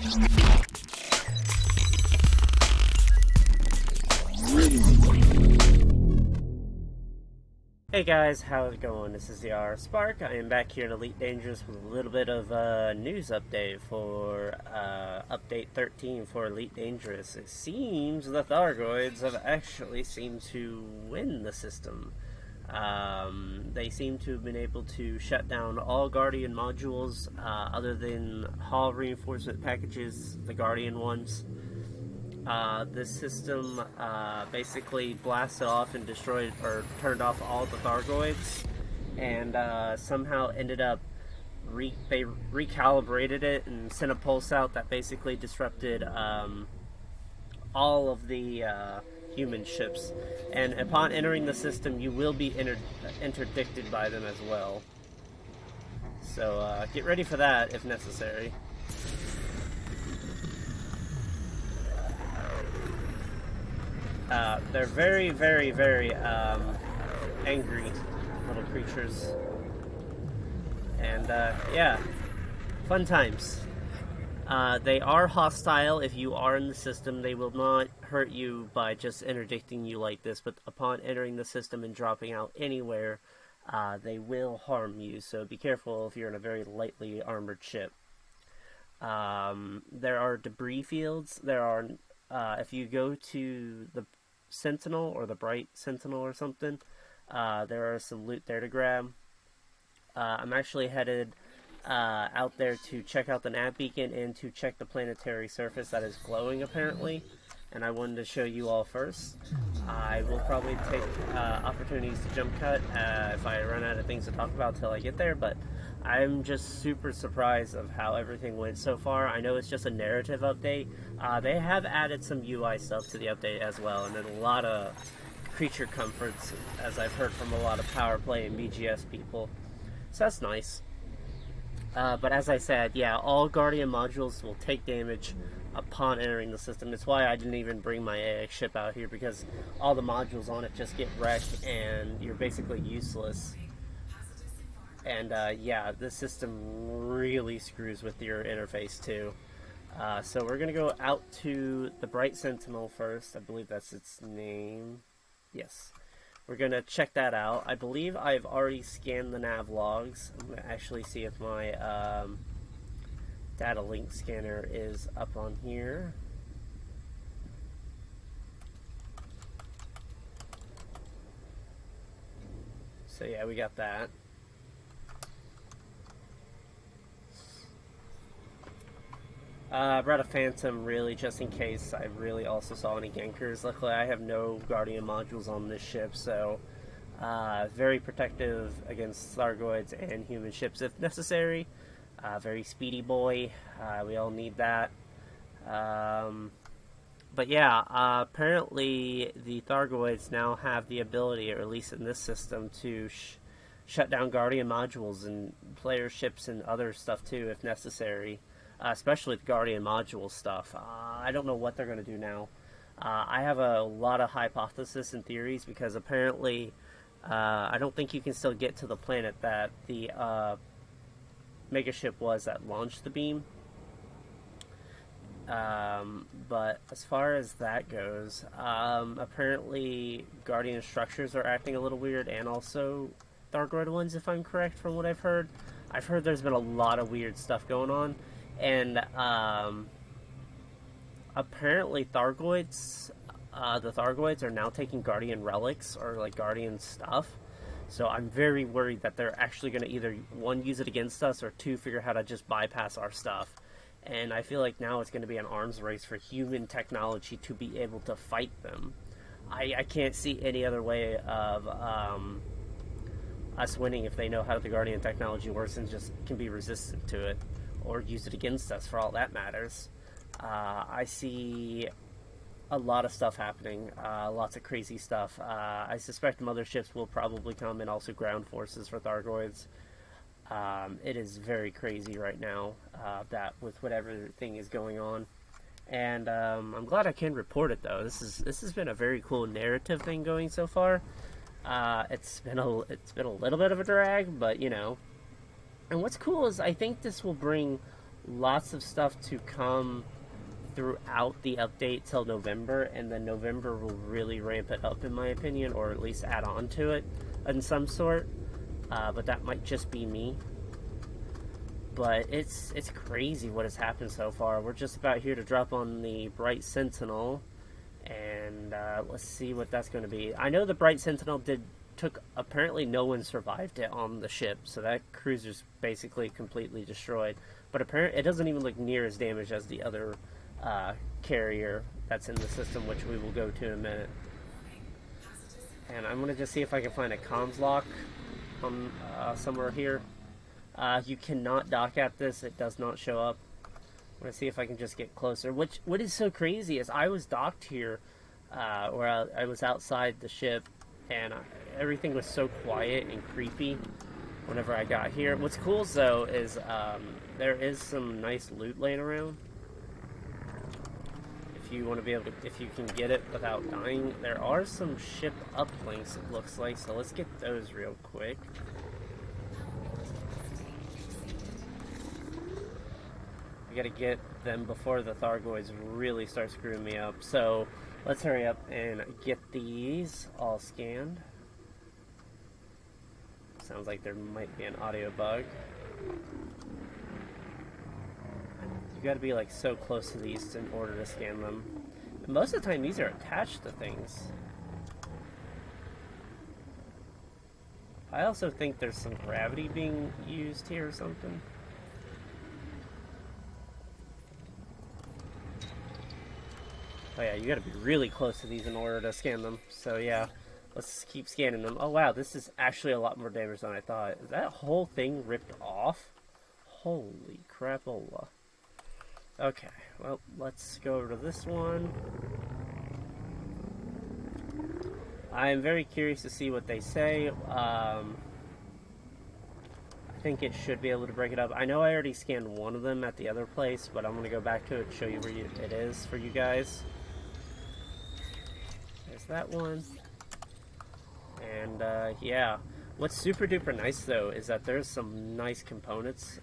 Hey guys, how's it going? This is the Spark. I am back here in Elite Dangerous with a little bit of a news update for update 13 for Elite Dangerous. It seems the Thargoids have actually seemed to win the system. They seem to have been able to shut down all Guardian modules other than Hall reinforcement packages, the Guardian ones. This system basically blasted off and destroyed or turned off all the Thargoids, and somehow ended up they recalibrated it and sent a pulse out that basically disrupted all of the human ships. And upon entering the system, you will be interdicted by them as well. So get ready for that if necessary. They're very, very, very angry little creatures. And yeah, fun times. They are hostile if you are in the system. They will not hurt you by just interdicting you like this, but upon entering the system and dropping out anywhere, they will harm you. So be careful if you're in a very lightly armored ship. There are debris fields. There are, if you go to the Sentinel or the Bright Sentinel or something, there are some loot there to grab. I'm actually headed out there to check out the nav beacon and to check the planetary surface that is glowing apparently, and I wanted to show you all first. I will probably take opportunities to jump cut if I run out of things to talk about till I get there, but I'm just super surprised of how everything went so far. I know it's just a narrative update. They have added some UI stuff to the update as well, and then a lot of creature comforts, as I've heard from a lot of power play and BGS people. So that's nice. But as I said, yeah, all Guardian modules will take damage upon entering the system. That's why I didn't even bring my AX ship out here, because all the modules on it just get wrecked and you're basically useless. And yeah, this system really screws with your interface too. So we're going to go out to the Bright Sentinel first. I believe that's its name. Yes. We're going to check that out. I believe I've already scanned the nav logs. I'm going to actually see if my data link scanner is up on here. So yeah, we got that. I brought a Phantom really just in case I really also saw any gankers. Luckily I have no Guardian modules on this ship, so very protective against Thargoids and human ships if necessary. Very speedy boy, we all need that. But yeah, apparently the Thargoids now have the ability, or at least in this system, to shut down Guardian modules and player ships and other stuff too if necessary. Especially with Guardian module stuff. I don't know what they're going to do now. I have a lot of hypotheses and theories, because apparently I don't think you can still get to the planet that the megaship was that launched the beam. But as far as that goes, apparently Guardian structures are acting a little weird, and also Thargoid ones, if I'm correct from what I've heard. I've heard there's been a lot of weird stuff going on. And apparently Thargoids, the Thargoids are now taking Guardian relics or like Guardian stuff. So I'm very worried that they're actually going to either, one, use it against us, or two, figure out how to just bypass our stuff. And I feel like now it's going to be an arms race for human technology to be able to fight them. I can't see any other way of us winning if they know how the Guardian technology works and just can be resistant to it, or use it against us for all that matters. I see a lot of stuff happening, lots of crazy stuff. I suspect motherships will probably come, and also ground forces for Thargoids. It is very crazy right now, that with whatever thing is going on. And I'm glad I can report it though. This has been a very cool narrative thing going so far. It's been a little bit of a drag, but you know. And what's cool is I think this will bring lots of stuff to come throughout the update till November, and then November will really ramp it up, in my opinion, or at least add on to it in some sort. But that might just be me. But it's crazy what has happened so far. We're just about here to drop on the Bright Sentinel, and let's see what that's going to be. I know the Bright Sentinel took apparently no one survived it on the ship, so that cruiser's basically completely destroyed. But apparently, it doesn't even look near as damaged as the other carrier that's in the system, which we will go to in a minute. And I'm gonna just see if I can find a comms lock on somewhere here. You cannot dock at this; it does not show up. I'm gonna see if I can just get closer. What is so crazy is I was docked here, or I was outside the ship, and everything was so quiet and creepy whenever I got here. What's cool though is there is some nice loot laying around. If you want to be able to, if you can get it without dying, there are some ship uplinks, it looks like, so let's get those real quick. I gotta get them before the Thargoids really start screwing me up, so let's hurry up and get these all scanned. Sounds like there might be an audio bug. You gotta be like so close to these in order to scan them. And most of the time these are attached to things. I also think there's some gravity being used here or something. Oh yeah, you gotta be really close to these in order to scan them. So yeah, let's keep scanning them. Oh wow, this is actually a lot more damage than I thought. Is that whole thing ripped off? Holy crapola. Okay, well, let's go over to this one. I'm very curious to see what they say. I think it should be able to break it up. I know I already scanned one of them at the other place, but I'm going to go back to it and show you where it is for you guys. There's that one. And, yeah. What's super duper nice, though, is that there's some nice components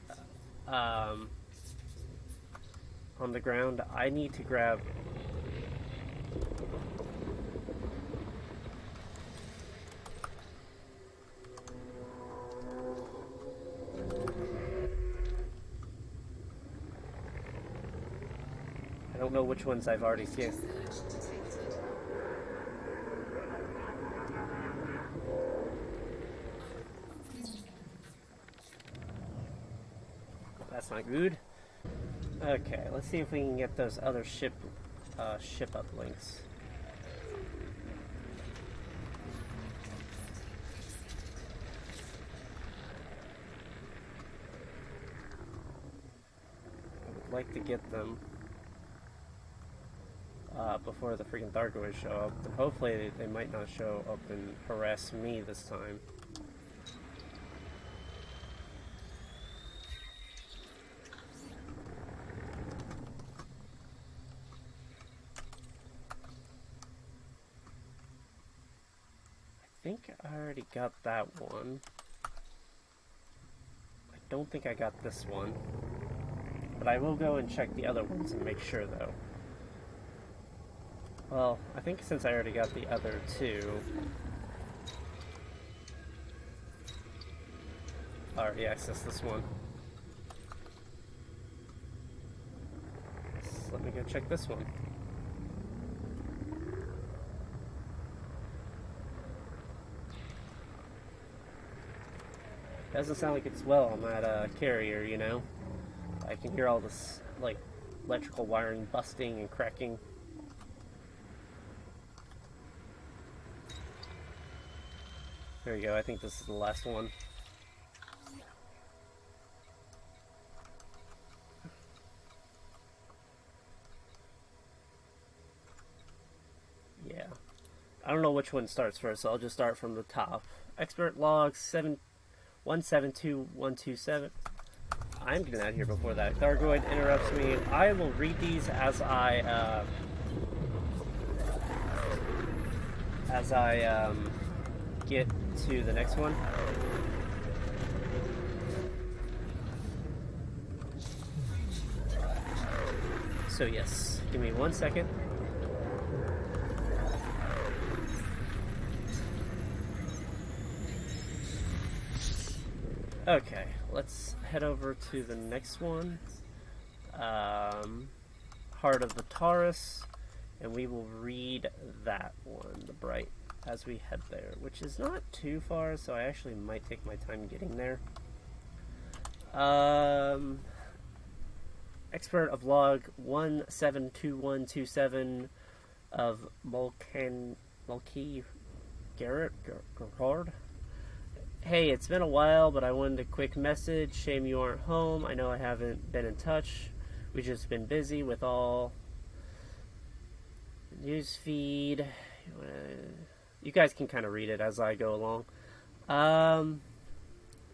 on the ground. I need to grab... I don't know which ones I've already scanned. That's not good. Okay, let's see if we can get those other ship uplinks. I would like to get them before the freaking Thargoids show up, but hopefully they might not show up and harass me this time. I think I already got that one. I don't think I got this one, but I will go and check the other ones and make sure though. Well, I think since I already got the other two... I already accessed this one. So let me go check this one. Doesn't sound like it's well on that carrier, you know? I can hear all this, like, electrical wiring busting and cracking. There you go, I think this is the last one. Yeah. I don't know which one starts first, so I'll just start from the top. Expert log 172127. I'm getting out of here before that Thargoid interrupts me. I will read these as I get to the next one. So yes, give me 1 second. Okay, let's head over to the next one. Heart of the Taurus, and we will read that one, the Bright, as we head there, which is not too far, so I actually might take my time getting there. Expert of log 172127 of Mulkey Gerhard. Hey, it's been a while, but I wanted a quick message. Shame you aren't home. I know I haven't been in touch. We've just been busy with all news feed. You guys can kind of read it as I go along.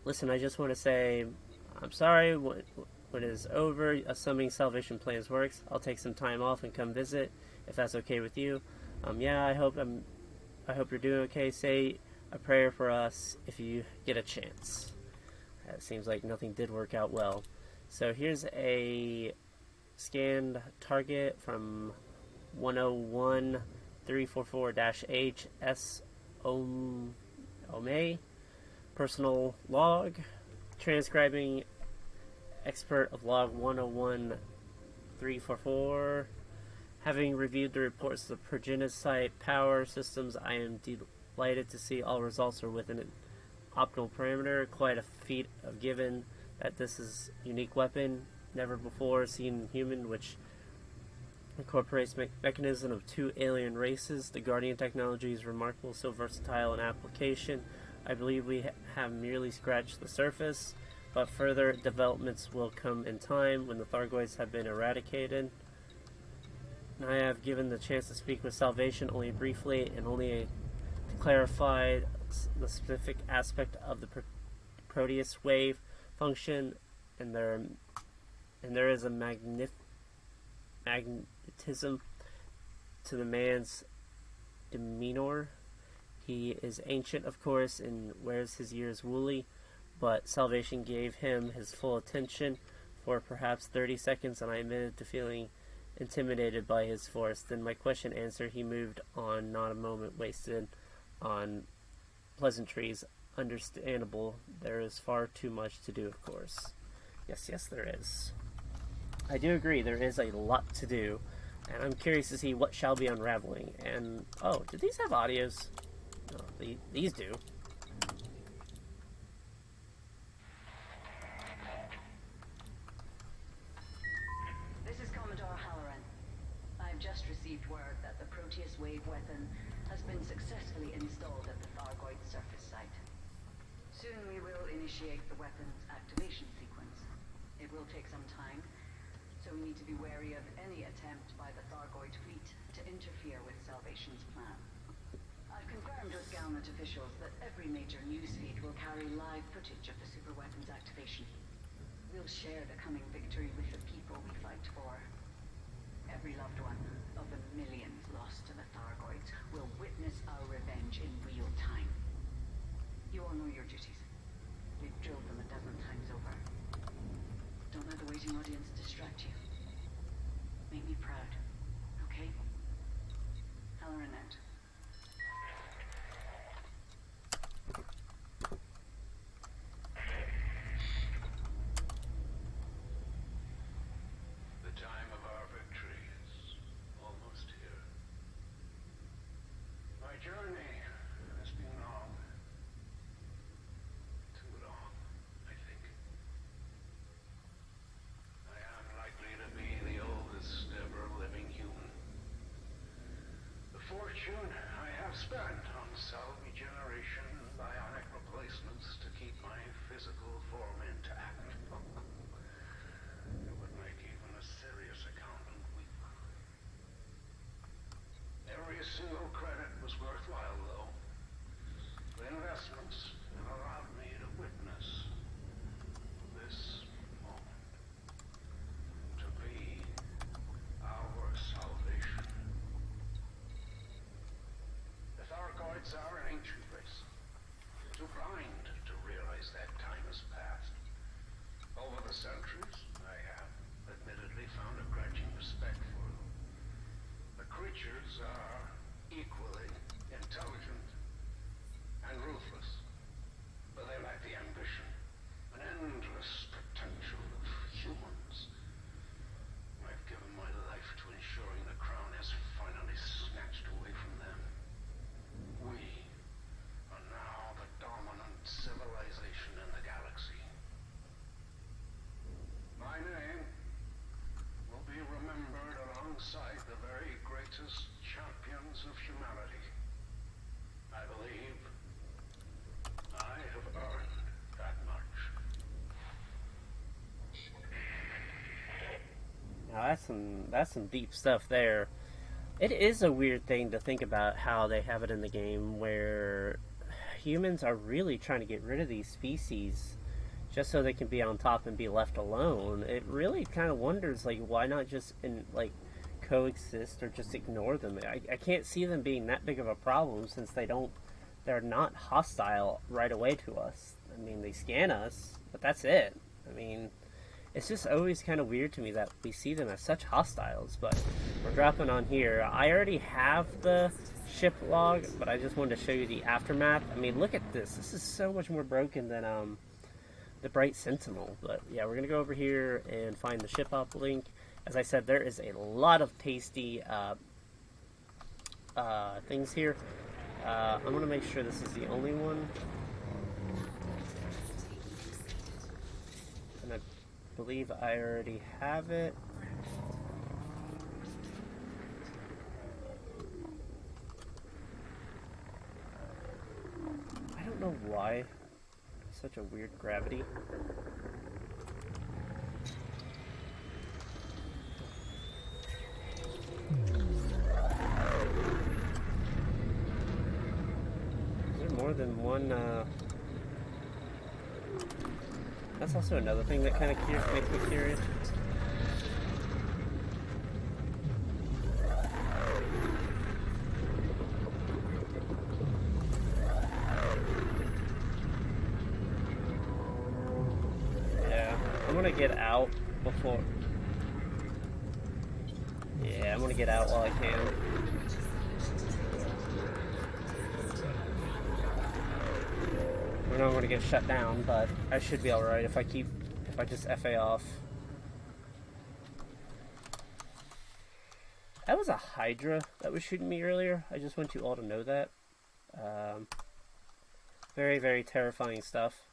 Listen, I just want to say I'm sorry. When it is over, assuming Salvation Plans works, I'll take some time off and come visit, if that's okay with you. Yeah, I hope you're doing okay. Say a prayer for us if you get a chance. It seems like nothing did work out well. So here's a scanned target from 101-344-H S Ome, personal log, transcribing expert of log 101-344. Having reviewed the reports of the Progenitus site power systems, I am delighted to see all results are within an optimal parameter. Quite a feat of given that this is a unique weapon, never before seen in human, which incorporates mechanism of two alien races. The Guardian technology is remarkable, so versatile in application. I believe we have merely scratched the surface, but further developments will come in time when the Thargoids have been eradicated. I have given the chance to speak with Salvation only briefly and only to clarify the specific aspect of the Proteus wave function, and there is a magnetism to the man's demeanor. He is ancient, of course, and wears his ears woolly, but Salvation gave him his full attention for perhaps 30 seconds, and I admitted to feeling intimidated by his force. Then my question answered, he moved on, not a moment wasted on pleasantries. Understandable, there is far too much to do, of course. Yes, there is. I do agree, there is a lot to do, and I'm curious to see what shall be unraveling. And, oh, do these have audios? No, these do. Just received word that the Proteus wave weapon has been successfully installed at the Thargoid surface site. Soon we will initiate the weapon's activation sequence. It will take some time, so we need to be wary of any attempt by the Thargoid fleet to interfere with Salvation's plan. I've confirmed with Galnet officials that every major newsfeed will carry live footage of the superweapon's activation. We'll share the coming victory with the people we fight for. Every loved one of the millions lost to the Thargoids will witness our revenge in real time. You all know your duties. We've drilled them 12 times over. Don't let the waiting audience distract you. Make me proud, okay? Halloran out. that's some deep stuff there. It is a weird thing to think about how they have it in the game where humans are really trying to get rid of these species just so they can be on top and be left alone. It really kind of wonders, like, why not just coexist or just ignore them? I can't see them being that big of a problem since they're not hostile right away to us. I mean, they scan us, but that's it. I mean, it's just always kind of weird to me that we see them as such hostiles. But we're dropping on here. I already have the ship log, but I just wanted to show you the aftermath. I mean, look at this. This is so much more broken than the Bright Sentinel. But yeah, we're gonna go over here and find the ship up link. As I said, there is a lot of tasty things here. I'm gonna make sure this is the only one, and I believe I already have it. I don't know why such a weird gravity. More than one, that's also another thing that kind of makes me curious. Yeah, I'm gonna get out before. Yeah, I'm gonna get out while I can. I know I'm going to get shut down, but I should be alright if I just FA off. That was a Hydra that was shooting me earlier. I just want you all to know that. Very, very terrifying stuff.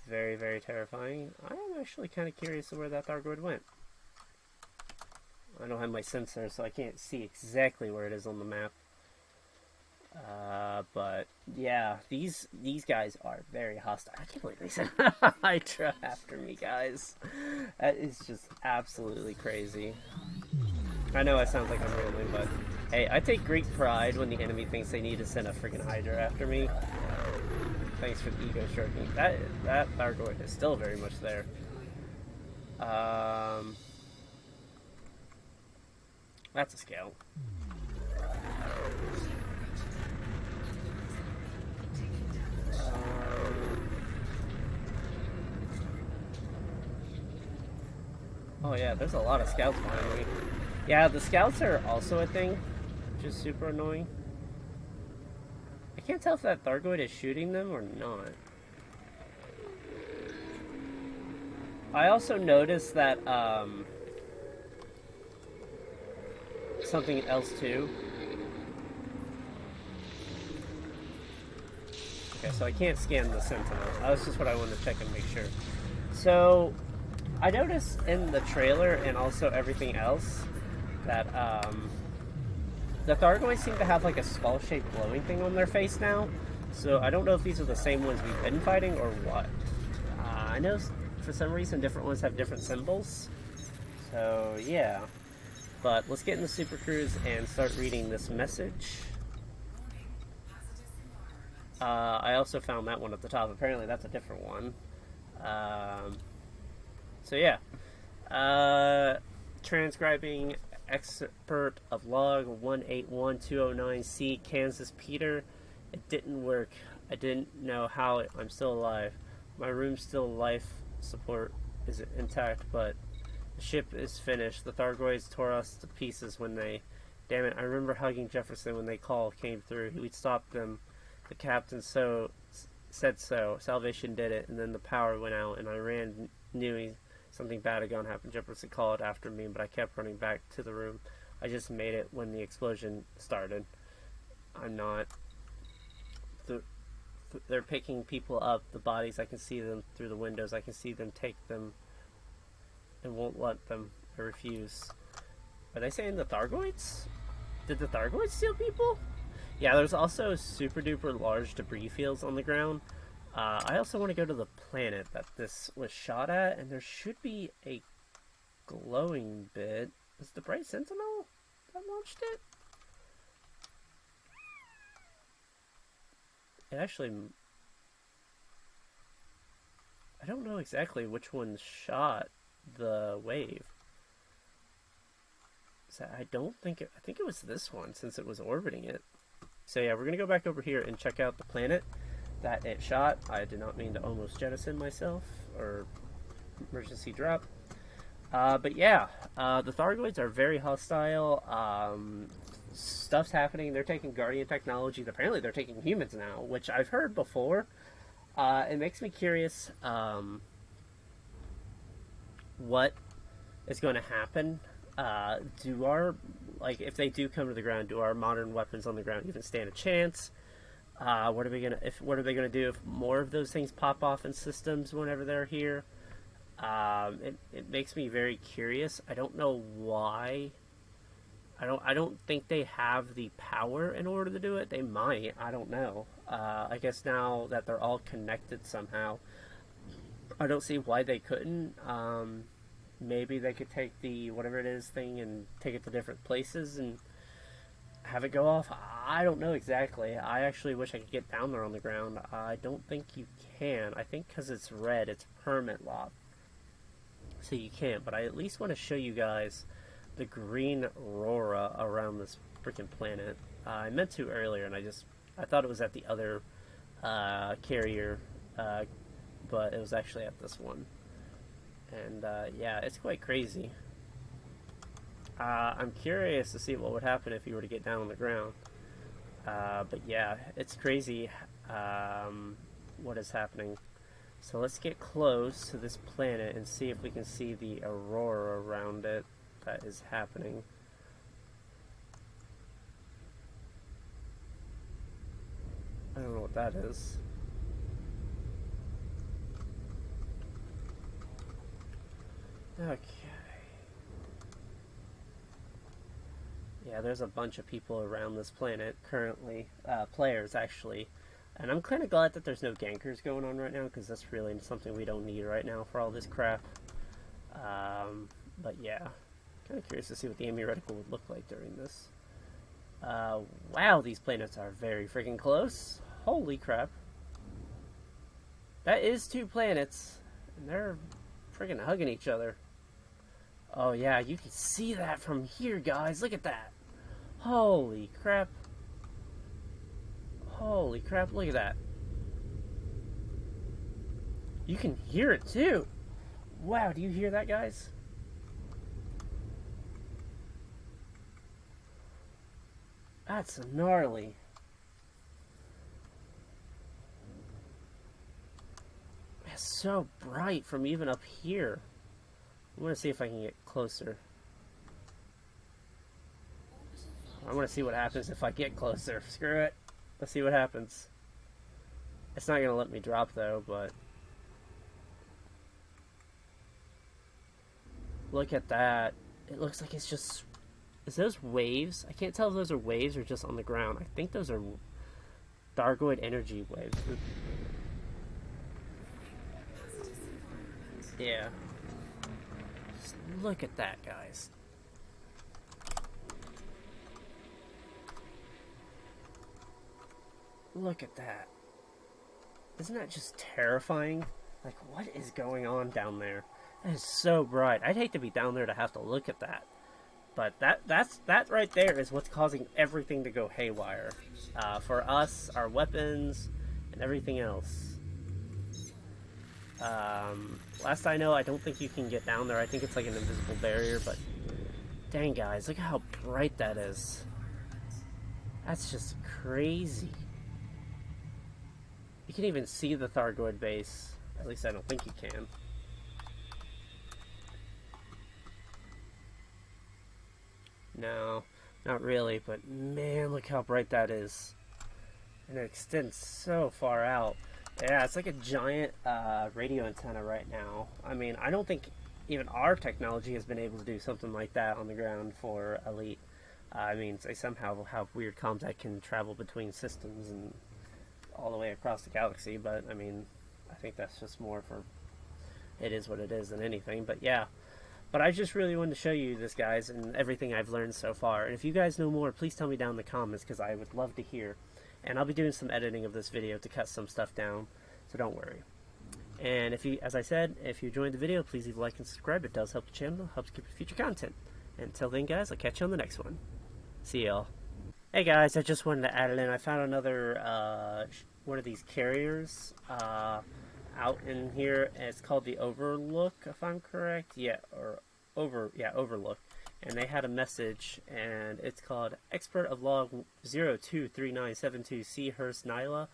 Very, very terrifying. I am actually kind of curious of where that Thargoid went. I don't have my sensor, so I can't see exactly where it is on the map. But yeah, these guys are very hostile. I can't believe they said Hydra after me, guys. That is just absolutely crazy. I know I sound like I'm rambling, but hey, I take great pride when the enemy thinks they need to send a freaking Hydra after me. Thanks for the ego stroking. That Thargoid is still very much there. That's a scout. Oh yeah, there's a lot of scouts behind me. Yeah, the scouts are also a thing, which is super annoying. I can't tell if that Thargoid is shooting them or not. I also noticed that, something else too. Okay, so I can't scan the Sentinel. That's just what I wanted to check and make sure. So, I noticed in the trailer and also everything else that the Thargoids seem to have like a skull-shaped glowing thing on their face now. So I don't know if these are the same ones we've been fighting or what. I know for some reason different ones have different symbols. So yeah. But let's get in the Super Cruise and start reading this message. I also found that one at the top. Apparently that's a different one. So yeah, transcribing expert of log 181209C, Kansas Peter. It didn't work. I didn't know how I'm still alive. My room's still life support is intact, but the ship is finished. The Thargoids tore us to pieces when they... Damn it, I remember hugging Jefferson when they came through. We'd stopped them. The captain said so. Salvation did it, and then the power went out, and I ran, knew something bad had gone to happen. Jefferson called after me, but I kept running back to the room. I just made it when the explosion started. I'm not. They're picking people up, the bodies. I can see them through the windows. I can see them take them and won't let them. I refuse. Are they saying the Thargoids? Did the Thargoids steal people? Yeah, there's also super duper large debris fields on the ground. I also want to go to the planet that this was shot at, and there should be a glowing bit. Was the Bright Sentinel that launched it? It actually... I don't know exactly which one shot the wave. So I don't think it... I think it was this one, since it was orbiting it. So yeah, we're going to go back over here and check out the planet that it shot. I did not mean to almost jettison myself, or emergency drop. But yeah, the Thargoids are very hostile. Stuff's happening. They're taking Guardian technology. Apparently they're taking humans now, which I've heard before. It makes me curious what is going to happen. Do our, like, if they do come to the ground, do our modern weapons on the ground even stand a chance? What are they gonna do if more of those things pop off in systems whenever they're here? It makes me very curious. I don't know why. I don't think they have the power in order to do it. They might. I don't know. I guess now that they're all connected somehow, I don't see why they couldn't. Maybe they could take the whatever it is thing and take it to different places and have it go off. I don't know exactly. I actually wish I could get down there on the ground. I don't think you can. I think because it's red, it's permit lock. So you can't. But I at least want to show you guys the green aurora around this freaking planet. I meant to earlier, and I thought it was at the other carrier, but it was actually at this one. And yeah, it's quite crazy. I'm curious to see what would happen if you were to get down on the ground. But yeah, it's crazy what is happening. So let's get close to this planet and see if we can see the aurora around it that is happening. I don't know what that is. Okay. Yeah, there's a bunch of people around this planet currently, players actually, and I'm kind of glad that there's no gankers going on right now, because that's really something we don't need right now for all this crap. But yeah, kind of curious to see what the Amy reticle would look like during this. Wow, these planets are very freaking close. Holy crap. That is 2 planets, and they're freaking hugging each other. Oh yeah, you can see that from here, guys. Look at that. Holy crap. Holy crap, look at that. You can hear it too. Wow, do you hear that, guys? That's gnarly. It's so bright from even up here. I'm going to see if I can get closer. I want to see what happens if I get closer. Screw it. Let's see what happens. It's not going to let me drop though, but... Look at that. It looks like it's just... Is those waves? I can't tell if those are waves or just on the ground. I think those are Thargoid energy waves. Yeah. Just look at that, guys. Look at that. Isn't that just terrifying? Like, what is going on down there? That is so bright. I'd hate to be down there to have to look at that. But that right there is what's causing everything to go haywire. For us, our weapons, and everything else. Last I know, I don't think you can get down there. I think it's like an invisible barrier, but... Dang, guys, look at how bright that is. That's just crazy. You can even see the Thargoid base. At least I don't think you can. No, not really, but man, look how bright that is. And it extends so far out. Yeah, it's like a giant radio antenna right now. I mean, I don't think even our technology has been able to do something like that on the ground for Elite. I mean, they somehow have weird comms that can travel between systems and all the way across the galaxy, but I mean, I think that's just more for it is what it is than anything. But yeah, But I just really wanted to show you this, guys, and everything I've learned so far. And if you guys know more, please tell me down in the comments, because I would love to hear. And I'll be doing some editing of this video to cut some stuff down, so don't worry. And if you, as I said, if you enjoyed the video, please leave a like and subscribe. It does help the channel, helps keep future content. And until then, guys, I'll catch you on the next one. See y'all. Hey guys, I just wanted to add it in. I found another one of these carriers out in here, and it's called the Overlook, if I'm correct. Overlook. And they had a message, and it's called Expert of Log 023972 C. Hurst Nyla.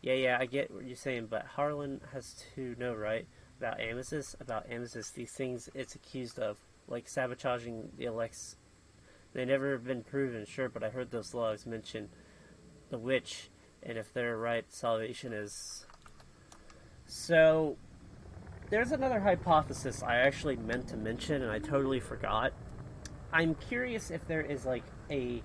Yeah, I get what you're saying, but Harlan has to know, right? About Amethyst, these things it's accused of, like sabotaging the Alex. They never have been proven, sure, but I heard those logs mention the witch, and if they're right, salvation is. So, there's another hypothesis I actually meant to mention, and I totally forgot. I'm curious if there is like a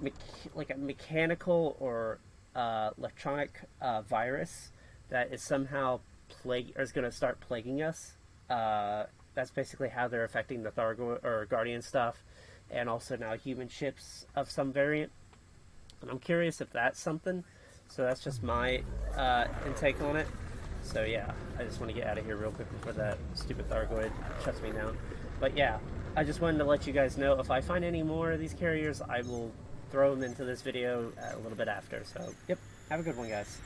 mechanical or electronic virus that is somehow is going to start plaguing us. That's basically how they're affecting the Thargoid or Guardian stuff, and also now human ships of some variant. And I'm curious if that's something. So that's just my intake on it. So yeah, I just want to get out of here real quick before that stupid Thargoid shuts me down. But yeah, I just wanted to let you guys know if I find any more of these carriers, I will throw them into this video a little bit after. So, yep, have a good one, guys.